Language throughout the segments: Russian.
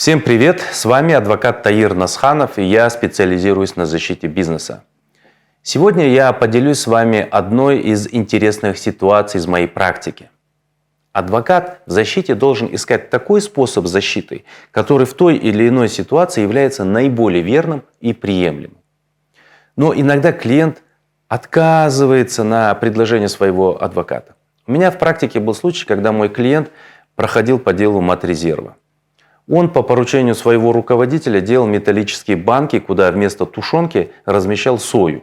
Всем привет! С вами адвокат Таир Насханов, и я специализируюсь на защите бизнеса. Сегодня я поделюсь с вами одной из интересных ситуаций из моей практики. Адвокат в защите должен искать такой способ защиты, который в той или иной ситуации является наиболее верным и приемлемым. Но иногда клиент отказывается на предложение своего адвоката. У меня в практике был случай, когда мой клиент проходил по делу матрезерва. Он по поручению своего руководителя делал металлические банки, куда вместо тушенки размещал сою.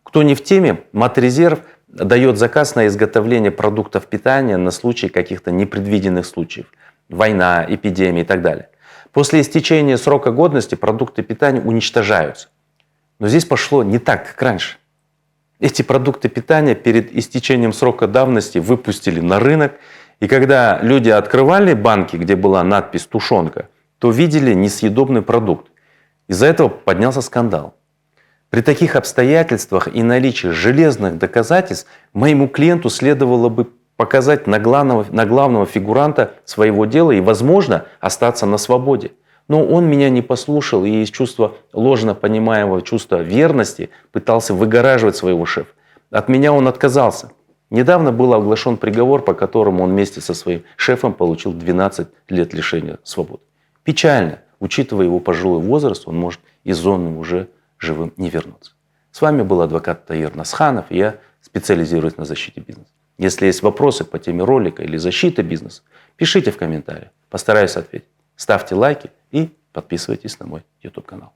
Кто не в теме, Матрезерв дает заказ на изготовление продуктов питания на случай каких-то непредвиденных случаев. Война, эпидемия и так далее. После истечения срока годности продукты питания уничтожаются. Но здесь пошло не так, как раньше. Эти продукты питания перед истечением срока давности выпустили на рынок. И когда люди открывали банки, где была надпись «тушенка», то видели несъедобный продукт. Из-за этого поднялся скандал. При таких обстоятельствах и наличии железных доказательств моему клиенту следовало бы показать на главного фигуранта своего дела и, возможно, остаться на свободе. Но он меня не послушал и из чувства ложно понимаемого чувства верности пытался выгораживать своего шефа. От меня он отказался. Недавно был оглашен приговор, по которому он вместе со своим шефом получил 12 лет лишения свободы. Печально, учитывая его пожилой возраст, он может из зоны уже живым не вернуться. С вами был адвокат Таир Насханов, и я специализируюсь на защите бизнеса. Если есть вопросы по теме ролика или защиты бизнеса, пишите в комментариях, постараюсь ответить. Ставьте лайки и подписывайтесь на мой YouTube канал.